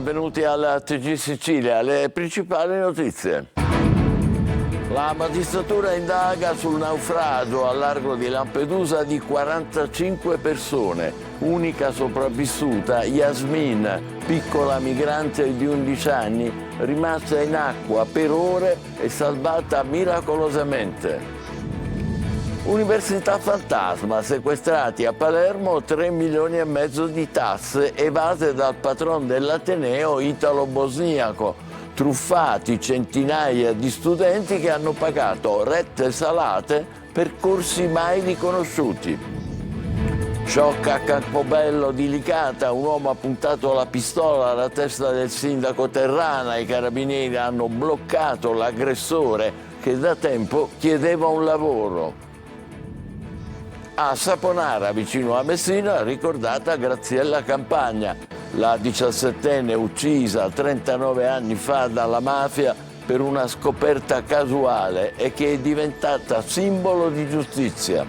benvenuti alla TG Sicilia. Le principali notizie. La magistratura indaga sul naufragio al largo di Lampedusa di 45 persone. Unica sopravvissuta, Yasmin, piccola migrante di 11 anni, rimasta in acqua per ore e salvata miracolosamente. Università fantasma, sequestrati a Palermo 3 milioni e mezzo di tasse evase dal patron dell'Ateneo italo-bosniaco, truffati centinaia di studenti che hanno pagato rette salate per corsi mai riconosciuti. Shock a Campobello di Licata, un uomo ha puntato la pistola alla testa del sindaco Terrana, i carabinieri hanno bloccato l'aggressore che da tempo chiedeva un lavoro. A Saponara, vicino a Messina, ricordata Graziella Campagna, la 17enne uccisa 39 anni fa dalla mafia per una scoperta casuale e che è diventata simbolo di giustizia.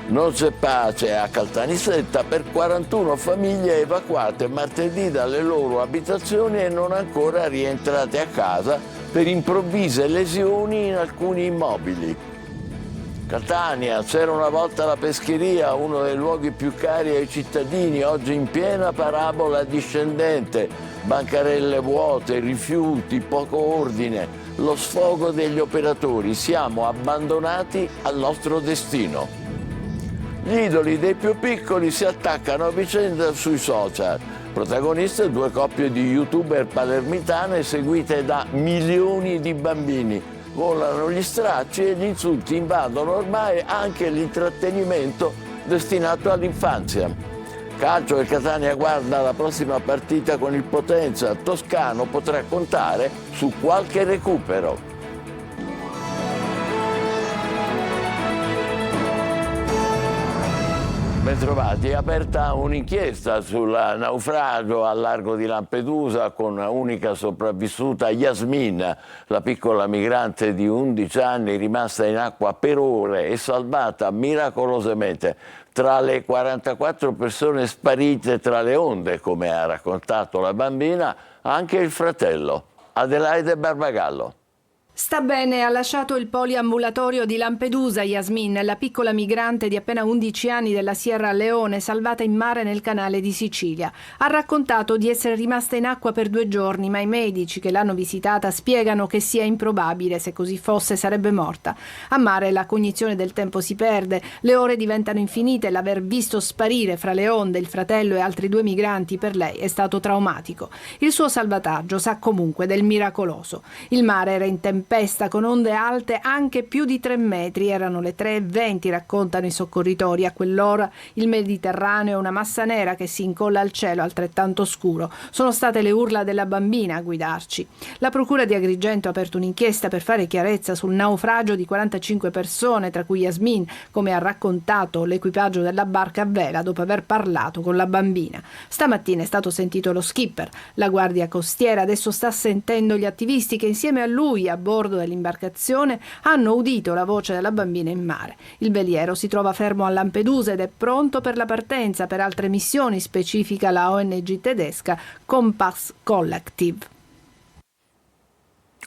Non c'è pace a Caltanissetta per 41 famiglie evacuate martedì dalle loro abitazioni e non ancora rientrate a casa per improvvise lesioni in alcuni immobili. Catania, c'era una volta la pescheria, uno dei luoghi più cari ai cittadini, oggi in piena parabola discendente, bancarelle vuote, rifiuti, poco ordine, lo sfogo degli operatori, siamo abbandonati al nostro destino. Gli idoli dei più piccoli si attaccano a vicenda sui social, protagoniste 2 coppie di youtuber palermitane seguite da milioni di bambini. Volano gli stracci e gli insulti invadono ormai anche l'intrattenimento destinato all'infanzia. Calcio, e Catania guarda la prossima partita con il Potenza. Toscano potrà contare su qualche recupero. Bentrovati, è aperta un'inchiesta sul naufragio al largo di Lampedusa con unica sopravvissuta Yasmin, la piccola migrante di 11 anni rimasta in acqua per ore e salvata miracolosamente. Tra le 44 persone sparite tra le onde, come ha raccontato la bambina, anche il fratello, Adelaide Barbagallo. Sta bene, ha lasciato il poliambulatorio di Lampedusa Yasmin, la piccola migrante di appena 11 anni della Sierra Leone, salvata in mare nel canale di Sicilia. Ha raccontato di essere rimasta in acqua per 2 giorni, ma i medici che l'hanno visitata spiegano che sia improbabile, se così fosse sarebbe morta. A mare la cognizione del tempo si perde, le ore diventano infinite, l'aver visto sparire fra le onde il fratello e altri 2 migranti per lei è stato traumatico. Il suo salvataggio sa comunque del miracoloso. Il mare era in tempesta con onde alte anche più di 3 metri, erano le 3:20, raccontano i soccorritori. A quell'ora il Mediterraneo è una massa nera che si incolla al cielo altrettanto scuro. Sono state le urla della bambina a guidarci. La procura di Agrigento ha aperto un'inchiesta per fare chiarezza sul naufragio di 45 persone, tra cui Yasmin, come ha raccontato l'equipaggio della barca a vela dopo aver parlato con la bambina. Stamattina è stato sentito lo skipper. La guardia costiera adesso sta sentendo gli attivisti che insieme a lui a bordo dell'imbarcazione hanno udito la voce della bambina in mare. Il veliero si trova fermo a Lampedusa ed è pronto per la partenza per altre missioni, specifica la ONG tedesca Compass Collective.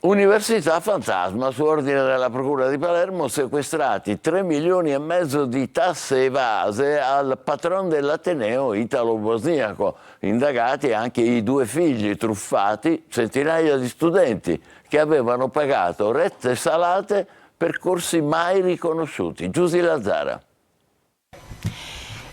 Università fantasma, su ordine della Procura di Palermo, sequestrati 3 milioni e mezzo di tasse evase al patron dell'Ateneo italo-bosniaco. Indagati anche i 2 figli truffati, centinaia di studenti che avevano pagato rette salate per corsi mai riconosciuti. Giusy Lazzara.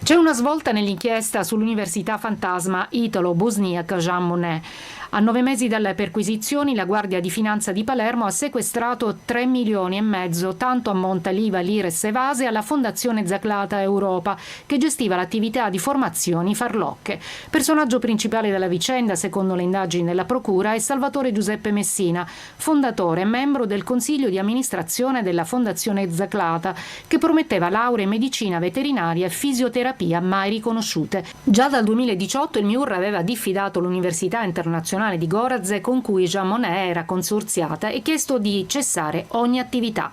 C'è una svolta nell'inchiesta sull'Università fantasma italo-bosniaca Jean Monnet. A 9 mesi dalle perquisizioni, la Guardia di Finanza di Palermo ha sequestrato 3 milioni e mezzo, tanto ammonta l'IVA l'IRES evase alla Fondazione Zaclata Europa, che gestiva l'attività di formazioni farlocche. Personaggio principale della vicenda, secondo le indagini della Procura, è Salvatore Giuseppe Messina, fondatore e membro del Consiglio di amministrazione della Fondazione Zaclata, che prometteva lauree in medicina veterinaria e fisioterapia terapia mai riconosciute. Già dal 2018 il MIUR aveva diffidato l'Università Internazionale di Gorazde, con cui Jean Monnet era consorziata, e chiesto di cessare ogni attività.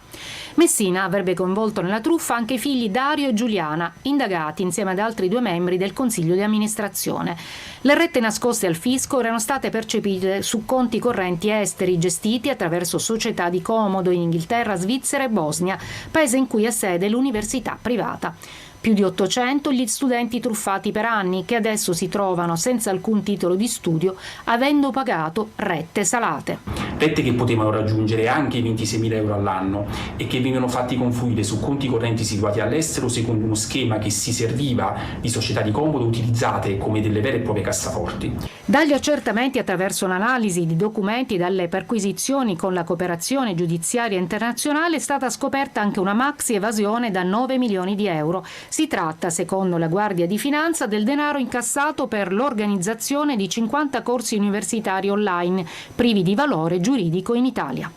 Messina avrebbe coinvolto nella truffa anche i figli Dario e Giuliana, indagati insieme ad altri 2 membri del Consiglio di amministrazione. Le rette nascoste al fisco erano state percepite su conti correnti esteri gestiti attraverso società di comodo in Inghilterra, Svizzera e Bosnia, paese in cui ha sede l'università privata. Più di 800 gli studenti truffati per anni, che adesso si trovano senza alcun titolo di studio, avendo pagato rette salate. Rette che potevano raggiungere anche i 26.000 euro all'anno e che venivano fatti confluire su conti correnti situati all'estero secondo uno schema che si serviva di società di comodo utilizzate come delle vere e proprie cassaforti. Dagli accertamenti attraverso un'analisi di documenti e dalle perquisizioni con la cooperazione giudiziaria internazionale è stata scoperta anche una maxi evasione da 9 milioni di euro. Si tratta, secondo la Guardia di Finanza, del denaro incassato per l'organizzazione di 50 corsi universitari online, privi di valore giuridico in Italia.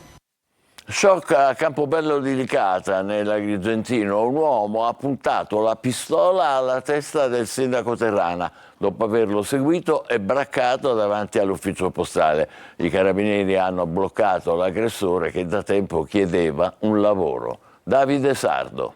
Shock a Campobello di Licata, nell'Agrigentino. Un uomo ha puntato la pistola alla testa del sindaco Terrana dopo averlo seguito e braccato davanti all'ufficio postale. I carabinieri hanno bloccato l'aggressore, che da tempo chiedeva un lavoro. Davide Sardo.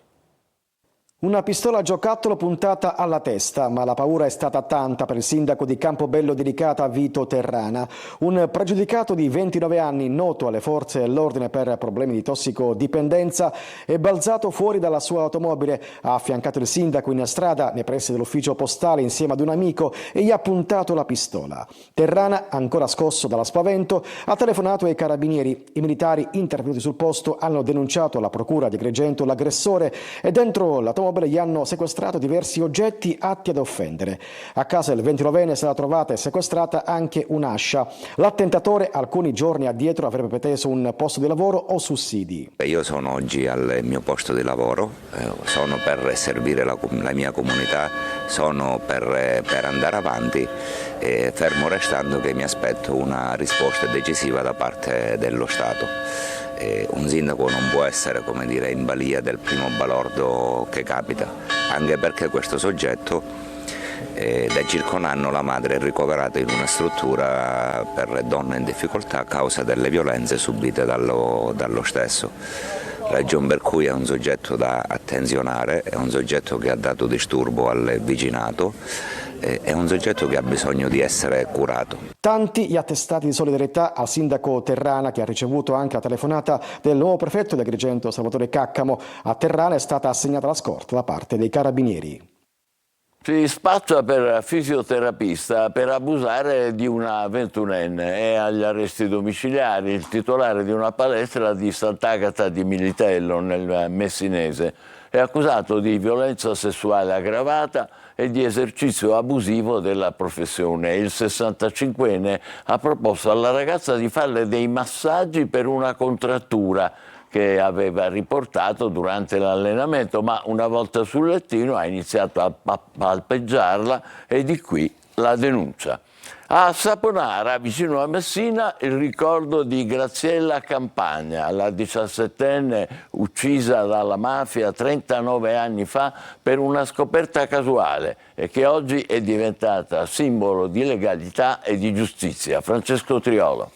Una pistola a giocattolo puntata alla testa, ma la paura è stata tanta per il sindaco di Campobello di Licata, Vito Terrana. Un pregiudicato di 29 anni, noto alle forze dell'ordine per problemi di tossicodipendenza, è balzato fuori dalla sua automobile, ha affiancato il sindaco in strada nei pressi dell'ufficio postale insieme ad un amico e gli ha puntato la pistola. Terrana, ancora scosso dallo spavento, ha telefonato ai carabinieri. I militari intervenuti sul posto hanno denunciato alla procura di Agrigento l'aggressore e dentro l'automobile gli hanno sequestrato diversi oggetti atti ad offendere. A casa del 29enne è stata trovata e sequestrata anche un'ascia. L'attentatore alcuni giorni addietro avrebbe preteso un posto di lavoro o sussidi. Io sono oggi al mio posto di lavoro, sono per servire la mia comunità, sono per andare avanti, fermo restando che mi aspetto una risposta decisiva da parte dello Stato. Un sindaco non può essere, come dire, in balia del primo balordo che capita, anche perché questo soggetto da circa un anno la madre è ricoverata in una struttura per donne in difficoltà a causa delle violenze subite dallo stesso. Ragion per cui è un soggetto da attenzionare, è un soggetto che ha dato disturbo al vicinato, è un soggetto che ha bisogno di essere curato. Tanti gli attestati di solidarietà al sindaco Terrana, che ha ricevuto anche la telefonata del nuovo prefetto di Agrigento, Salvatore Caccamo. A Terrana è stata assegnata la scorta da parte dei carabinieri. Si spaccia per fisioterapista per abusare di una 21enne. È agli arresti domiciliari il titolare di una palestra di Sant'Agata di Militello, nel Messinese. È accusato di violenza sessuale aggravata e di esercizio abusivo della professione. Il 65enne ha proposto alla ragazza di farle dei massaggi per una contrattura che aveva riportato durante l'allenamento, ma una volta sul lettino ha iniziato a palpeggiarla e di qui la denuncia. A Saponara, vicino a Messina, il ricordo di Graziella Campagna, la 17enne uccisa dalla mafia 39 anni fa per una scoperta casuale e che oggi è diventata simbolo di legalità e di giustizia. Francesco Triolo.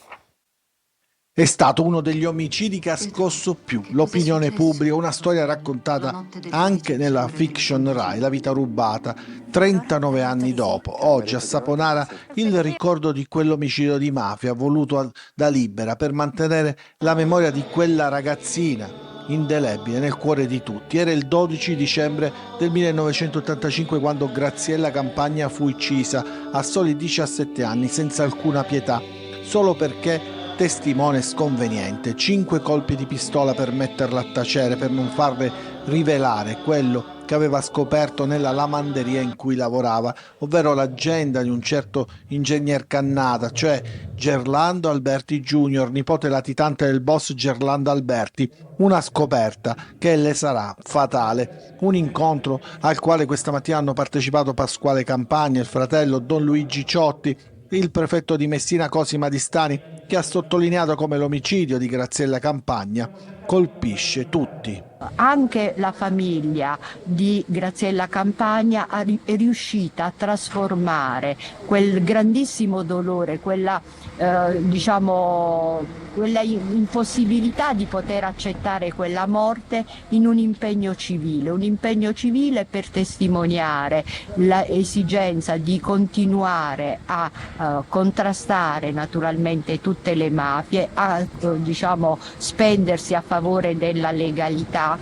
È stato uno degli omicidi che ha scosso più l'opinione pubblica, una storia raccontata anche nella fiction Rai, La vita rubata, 39 anni dopo. Oggi a Saponara il ricordo di quell'omicidio di mafia voluto da Libera per mantenere la memoria di quella ragazzina indelebile nel cuore di tutti. Era il 12 dicembre del 1985 quando Graziella Campagna fu uccisa a soli 17 anni senza alcuna pietà, solo perché testimone sconveniente. 5 colpi di pistola per metterla a tacere, per non farle rivelare quello che aveva scoperto nella lavanderia in cui lavorava, ovvero l'agenda di un certo ingegner Cannata, cioè Gerlando Alberti Junior, nipote latitante del boss Gerlando Alberti. Una scoperta che le sarà fatale. Un incontro al quale questa mattina hanno partecipato Pasquale Campagna, il fratello Don Luigi Ciotti, il prefetto di Messina Cosima Di Stani, che ha sottolineato come l'omicidio di Graziella Campagna colpisce tutti. Anche la famiglia di Graziella Campagna è riuscita a trasformare quel grandissimo dolore, quella impossibilità di poter accettare quella morte in un impegno civile per testimoniare l'esigenza di continuare a contrastare naturalmente tutte le mafie, a spendersi a favore della legalità.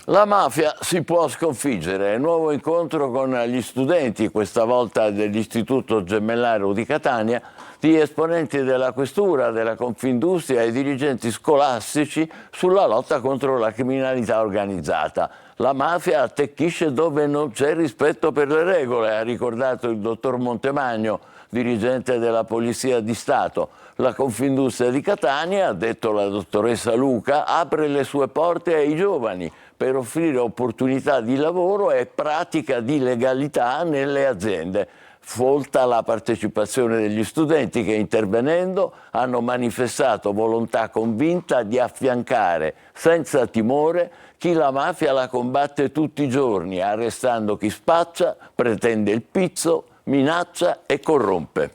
La mafia si può sconfiggere. Nuovo incontro con gli studenti, questa volta dell'Istituto Gemellario di Catania, di esponenti della Questura, della Confindustria e dirigenti scolastici sulla lotta contro la criminalità organizzata. La mafia attecchisce dove non c'è rispetto per le regole, ha ricordato il dottor Montemagno, dirigente della Polizia di Stato. La Confindustria di Catania, ha detto la dottoressa Luca, apre le sue porte ai giovani per offrire opportunità di lavoro e pratica di legalità nelle aziende. Folta la partecipazione degli studenti che, intervenendo, hanno manifestato volontà convinta di affiancare senza timore chi la mafia la combatte tutti i giorni, arrestando chi spaccia, pretende il pizzo, minaccia e corrompe.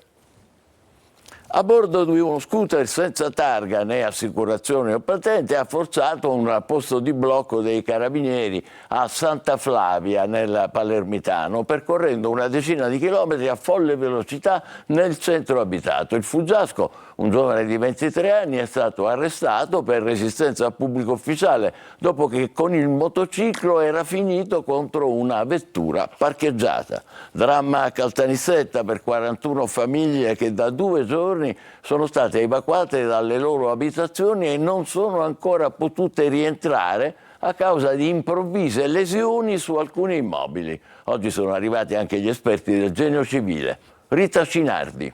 A bordo di uno scooter senza targa né assicurazione o patente ha forzato un posto di blocco dei carabinieri a Santa Flavia nel Palermitano, percorrendo una decina di chilometri a folle velocità nel centro abitato. Il fuggiasco, un giovane di 23 anni, è stato arrestato per resistenza a pubblico ufficiale dopo che con il motociclo era finito contro una vettura parcheggiata. Dramma a Caltanissetta per 41 famiglie che da 2 giorni sono state evacuate dalle loro abitazioni e non sono ancora potute rientrare a causa di improvvise lesioni su alcuni immobili. Oggi sono arrivati anche gli esperti del Genio Civile. Rita Cinardi.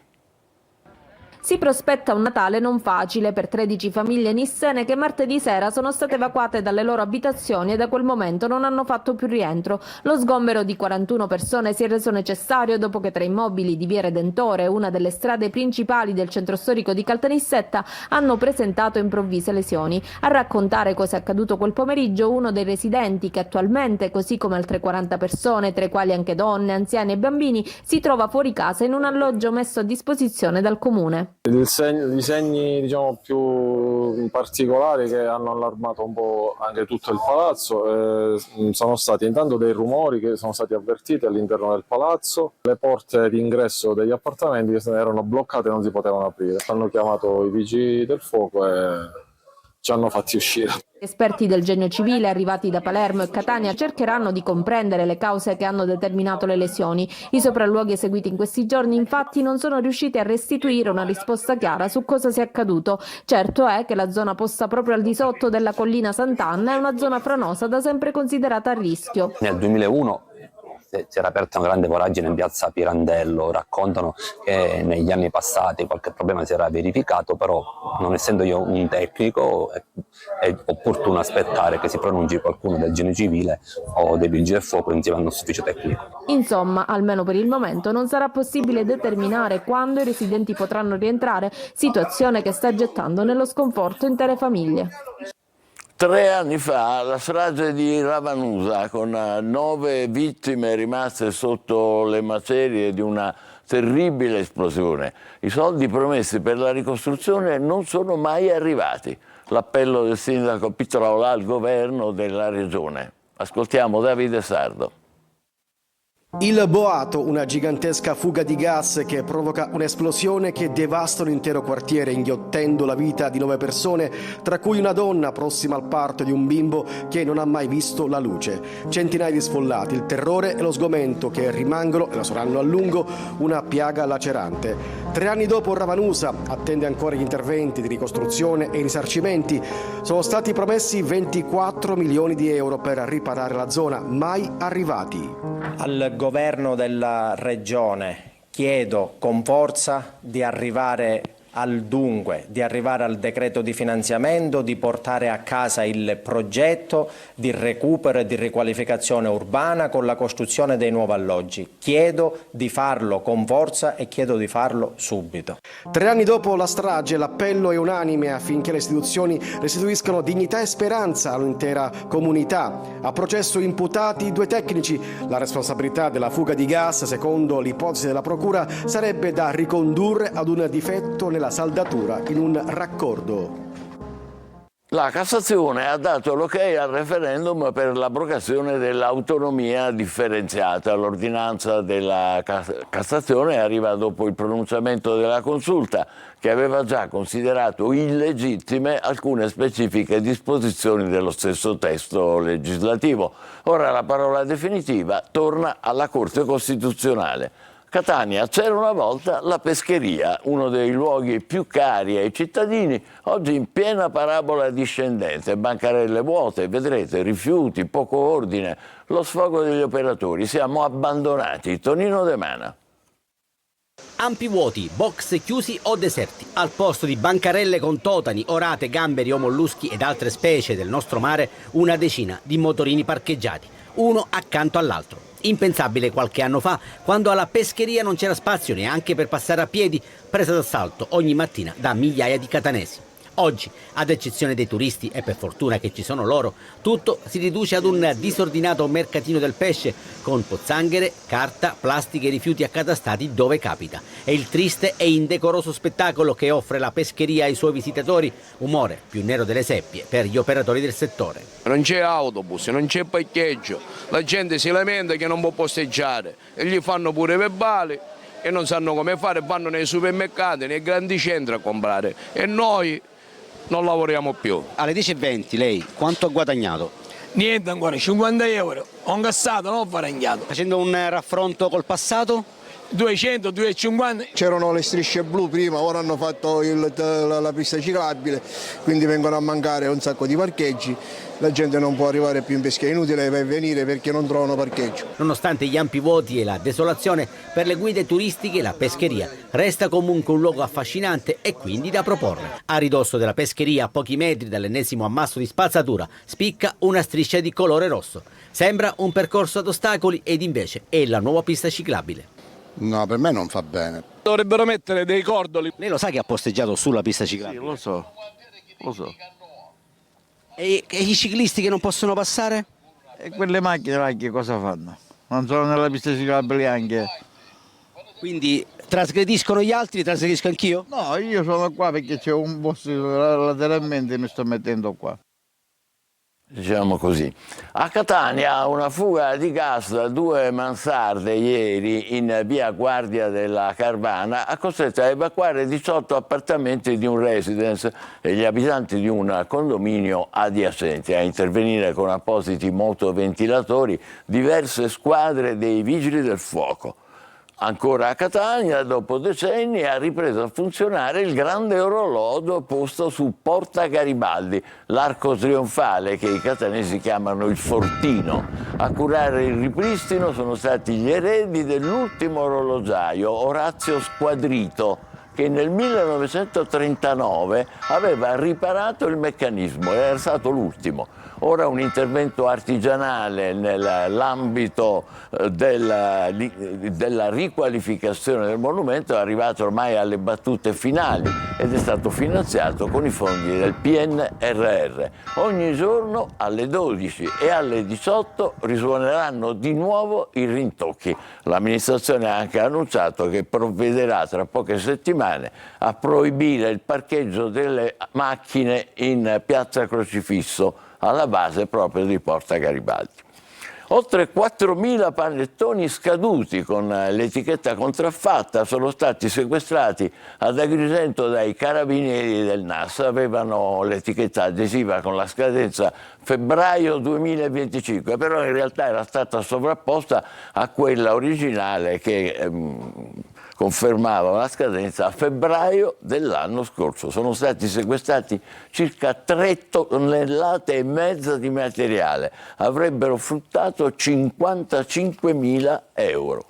Si prospetta un Natale non facile per 13 famiglie nissene che martedì sera sono state evacuate dalle loro abitazioni e da quel momento non hanno fatto più rientro. Lo sgombero di 41 persone si è reso necessario dopo che 3 immobili di Via Redentore, una delle strade principali del centro storico di Caltanissetta, hanno presentato improvvise lesioni. A raccontare cosa è accaduto quel pomeriggio uno dei residenti che attualmente, così come altre 40 persone, tra i quali anche donne, anziani e bambini, si trova fuori casa in un alloggio messo a disposizione dal comune. I segni più particolari che hanno allarmato un po' anche tutto il palazzo sono stati intanto dei rumori che sono stati avvertiti all'interno del palazzo, le porte d'ingresso degli appartamenti che erano bloccate e non si potevano aprire. Hanno chiamato i vigili del fuoco e ci hanno fatti uscire. Esperti del Genio Civile arrivati da Palermo e Catania cercheranno di comprendere le cause che hanno determinato le lesioni. I sopralluoghi eseguiti in questi giorni infatti non sono riusciti a restituire una risposta chiara su cosa sia accaduto. Certo è che la zona posta proprio al di sotto della collina Sant'Anna è una zona franosa da sempre considerata a rischio. Nel 2001 si era aperta una grande voragine in piazza Pirandello. Raccontano che negli anni passati qualche problema si era verificato, però non essendo io un tecnico è opportuno aspettare che si pronunci qualcuno del Genio Civile o dei vigili del fuoco insieme al nostro ufficio tecnico. Insomma, almeno per il momento non sarà possibile determinare quando i residenti potranno rientrare, situazione che sta gettando nello sconforto intere famiglie. 3 anni fa la strage di Ravanusa, con 9 vittime rimaste sotto le macerie di una terribile esplosione. I soldi promessi per la ricostruzione non sono mai arrivati. L'appello del sindaco Pitrola al governo della regione. Ascoltiamo Davide Sardo. Il boato, una gigantesca fuga di gas che provoca un'esplosione che devasta un intero quartiere, inghiottendo la vita di 9 persone, tra cui una donna prossima al parto di un bimbo che non ha mai visto la luce. Centinaia di sfollati, il terrore e lo sgomento che rimangono, e lo saranno a lungo, una piaga lacerante. 3 anni dopo Ravanusa attende ancora gli interventi di ricostruzione e i risarcimenti. Sono stati promessi 24 milioni di euro per riparare la zona, mai arrivati. Al governo della regione chiedo con forza di arrivare al dunque di arrivare al decreto di finanziamento, di portare a casa il progetto di recupero e di riqualificazione urbana con la costruzione dei nuovi alloggi. Chiedo di farlo con forza e chiedo di farlo subito. 3 anni dopo la strage, l'appello è unanime affinché le istituzioni restituiscano dignità e speranza all'intera comunità. A processo imputati 2 tecnici. La responsabilità della fuga di gas, secondo l'ipotesi della procura, sarebbe da ricondurre ad un difetto nella saldatura in un raccordo. La Cassazione ha dato l'ok al referendum per l'abrogazione dell'autonomia differenziata. L'ordinanza della Cassazione arriva dopo il pronunciamento della Consulta, che aveva già considerato illegittime alcune specifiche disposizioni dello stesso testo legislativo. Ora la parola definitiva torna alla Corte Costituzionale. Catania, c'era una volta la pescheria, uno dei luoghi più cari ai cittadini, oggi in piena parabola discendente, bancarelle vuote, vedrete, rifiuti, poco ordine, lo sfogo degli operatori, siamo abbandonati. Tonino De Mana. Ampi vuoti, box chiusi o deserti. Al posto di bancarelle con totani, orate, gamberi o molluschi ed altre specie del nostro mare, una decina di motorini parcheggiati, uno accanto all'altro. Impensabile qualche anno fa, quando alla pescheria non c'era spazio neanche per passare a piedi, presa d'assalto ogni mattina da migliaia di catanesi. Oggi, ad eccezione dei turisti, e per fortuna che ci sono loro, tutto si riduce ad un disordinato mercatino del pesce con pozzanghere, carta, plastica e rifiuti accatastati dove capita. È il triste e indecoroso spettacolo che offre la pescheria ai suoi visitatori, umore più nero delle seppie per gli operatori del settore. Non c'è autobus, non c'è parcheggio, la gente si lamenta che non può posteggiare e gli fanno pure verbali e non sanno come fare, vanno nei supermercati, nei grandi centri a comprare e noi non lavoriamo più. Alle 10:20 lei quanto ha guadagnato? Niente ancora, 50 euro. Ho incassato, non ho guadagnato. Facendo un raffronto col passato? 200, 250. C'erano le strisce blu prima, ora hanno fatto la pista ciclabile, quindi vengono a mancare un sacco di parcheggi. La gente non può arrivare più in pesca, è inutile venire perché non trovano parcheggio. Nonostante gli ampi vuoti e la desolazione, per le guide turistiche la pescheria resta comunque un luogo affascinante e quindi da proporre. A ridosso della pescheria, a pochi metri dall'ennesimo ammasso di spazzatura, spicca una striscia di colore rosso. Sembra un percorso ad ostacoli ed invece è la nuova pista ciclabile. No, per me non fa bene. Dovrebbero mettere dei cordoli. Lei lo sa che ha posteggiato sulla pista ciclabile? Sì, lo so. E i ciclisti che non possono passare? E quelle macchine là che cosa fanno? Non sono nella pista ciclabile anche. Quindi trasgrediscono gli altri, trasgredisco anch'io? No, io sono qua perché c'è un posto lateralmente e mi sto mettendo qua. Diciamo così. A Catania una fuga di gas da 2 mansarde ieri in via Guardia della Carvana ha costretto a evacuare 18 appartamenti di un residence e gli abitanti di un condominio adiacente. A intervenire con appositi motoventilatori diverse squadre dei vigili del fuoco. Ancora a Catania, dopo decenni, ha ripreso a funzionare il grande orologio posto su Porta Garibaldi, l'arco trionfale che i catanesi chiamano il Fortino. A curare il ripristino sono stati gli eredi dell'ultimo orologiaio, Orazio Squadrito, che nel 1939 aveva riparato il meccanismo, era stato l'ultimo. Ora un intervento artigianale nell'ambito della riqualificazione del monumento è arrivato ormai alle battute finali ed è stato finanziato con i fondi del PNRR. Ogni giorno alle 12 e alle 18 risuoneranno di nuovo i rintocchi. L'amministrazione ha anche annunciato che provvederà tra poche settimane a proibire il parcheggio delle macchine in Piazza Crocifisso, alla base proprio di Porta Garibaldi. Oltre 4.000 panettoni scaduti con l'etichetta contraffatta sono stati sequestrati ad Agrigento dai carabinieri del NAS. Avevano l'etichetta adesiva con la scadenza febbraio 2025, però in realtà era stata sovrapposta a quella originale che confermava la scadenza a febbraio dell'anno scorso. Sono stati sequestrati circa 3,5 tonnellate di materiale, avrebbero fruttato 55.000 euro.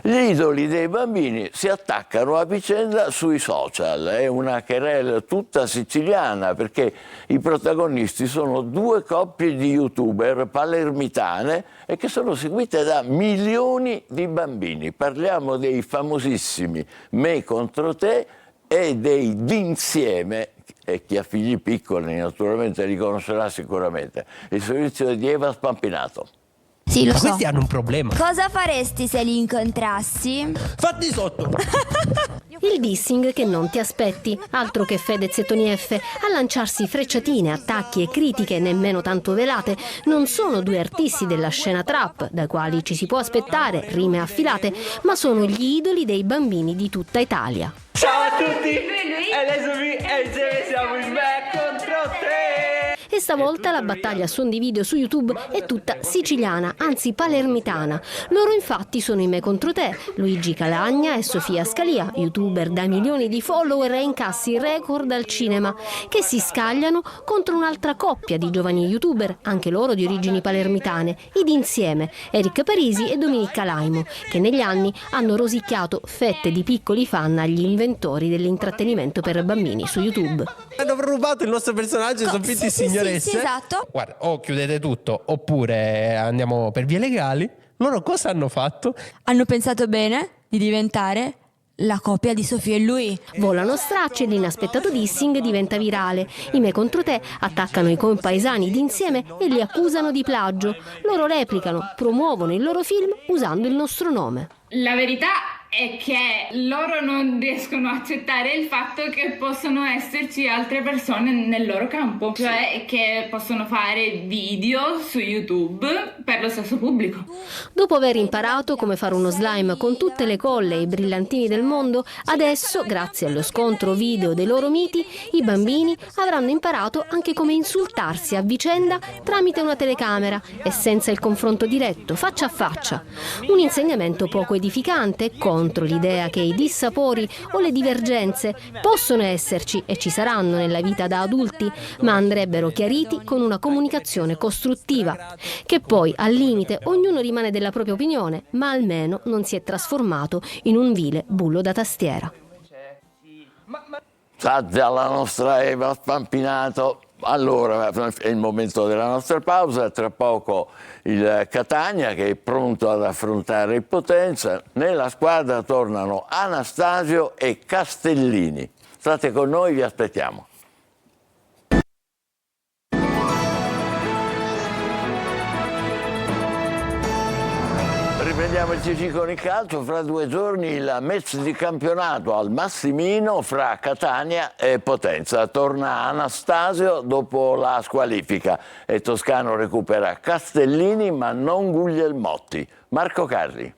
Gli idoli dei bambini si attaccano a vicenda sui social, è una querela tutta siciliana perché i protagonisti sono due coppie di youtuber palermitane e che sono seguite da milioni di bambini. Parliamo dei famosissimi Me contro te e dei D'Insieme, e chi ha figli piccoli naturalmente li conoscerà sicuramente, il servizio di Eva Spampinato. Sì, lo Ma so. questi hanno un problema. Cosa faresti se li incontrassi? Fatti sotto! Il dissing che non ti aspetti, altro che Fedez e Tony F. A lanciarsi frecciatine, attacchi e critiche nemmeno tanto velate non sono due artisti della scena trap, dai quali ci si può aspettare rime affilate, ma sono gli idoli dei bambini di tutta Italia. Ciao a tutti! E insieme siamo in Me contro te! E stavolta la battaglia a suon di video su YouTube è tutta siciliana, anzi palermitana. Loro infatti sono i Me contro te, Luigi Calagna e Sofia Scalia, youtuber da milioni di follower e incassi record al cinema, che si scagliano contro un'altra coppia di giovani youtuber, anche loro di origini palermitane, i D'Insieme, Eric Parisi e Domenica Laimo, che negli anni hanno rosicchiato fette di piccoli fan agli inventori dell'intrattenimento per bambini su YouTube. Hanno rubato il nostro personaggio, sono finti signoresse. Sì, esatto. Guarda, o chiudete tutto oppure andiamo per vie legali. Loro cosa hanno fatto? Hanno pensato bene di diventare la coppia di Sofia e lui. Volano stracci e l'inaspettato dissing diventa virale. I Me contro te attaccano i compaesani D'Insieme e li accusano di plagio. Loro replicano, promuovono il loro film usando il nostro nome. La verità è che loro non riescono a accettare il fatto che possono esserci altre persone nel loro campo, cioè che possono fare video su YouTube per lo stesso pubblico. Dopo aver imparato come fare uno slime con tutte le colle e i brillantini del mondo, adesso, grazie allo scontro video dei loro miti, i bambini avranno imparato anche come insultarsi a vicenda tramite una telecamera e senza il confronto diretto, faccia a faccia. Un insegnamento poco edificante contro l'idea che i dissapori o le divergenze possono esserci e ci saranno nella vita da adulti, ma andrebbero chiariti con una comunicazione costruttiva, che poi al limite ognuno rimane della propria opinione, ma almeno non si è trasformato in un vile bullo da tastiera. Grazie alla nostra Eva Spampinato. Allora, è il momento della nostra pausa, tra poco il Catania che è pronto ad affrontare il Potenza. Nella squadra tornano Anastasio e Castellini. State con noi, vi aspettiamo. Riprendiamo il TG con il calcio. Fra 2 giorni il match di campionato al Massimino fra Catania e Potenza. Torna Anastasio dopo la squalifica e Toscano recupera Castellini ma non Guglielmotti. Marco Carri.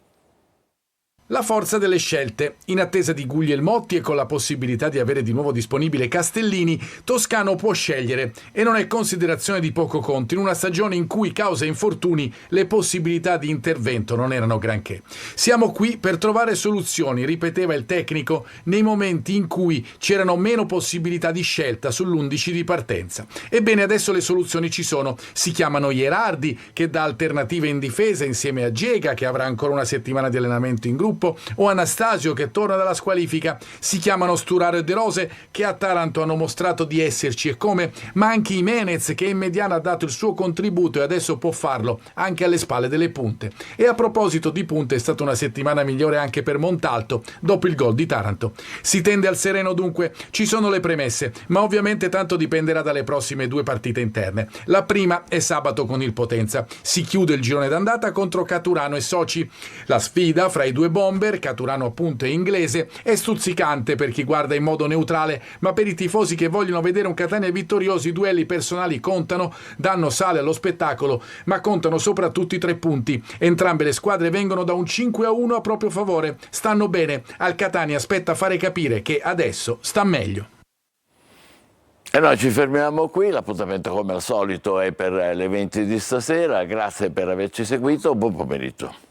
La forza delle scelte. In attesa di Guglielmotti e con la possibilità di avere di nuovo disponibile Castellini, Toscano può scegliere e non è considerazione di poco conto in una stagione in cui, causa infortuni, le possibilità di intervento non erano granché. Siamo qui per trovare soluzioni, ripeteva il tecnico, nei momenti in cui c'erano meno possibilità di scelta sull'11 di partenza. Ebbene, adesso le soluzioni ci sono. Si chiamano Ierardi, che dà alternative in difesa insieme a Giega, che avrà ancora una settimana di allenamento in gruppo, o Anastasio che torna dalla squalifica. Si chiamano Sturaro e De Rose, che a Taranto hanno mostrato di esserci e come, ma anche Jimenez, che in mediana ha dato il suo contributo e adesso può farlo anche alle spalle delle punte. E a proposito di punte, è stata una settimana migliore anche per Montalto dopo il gol di Taranto. Si tende al sereno dunque, ci sono le premesse, ma ovviamente tanto dipenderà dalle prossime 2 partite interne. La prima è sabato con il Potenza. Si chiude il girone d'andata contro Caturano e Soci. La sfida fra i due bomber, Caturano appunto e inglese, è stuzzicante per chi guarda in modo neutrale, ma per i tifosi che vogliono vedere un Catania vittorioso i duelli personali contano, danno sale allo spettacolo, ma contano soprattutto i 3 punti. Entrambe le squadre vengono da un 5-1 a proprio favore, stanno bene. Al Catania aspetta fare capire che adesso sta meglio. E noi ci fermiamo qui, l'appuntamento come al solito è per le 20 di stasera, grazie per averci seguito, buon pomeriggio.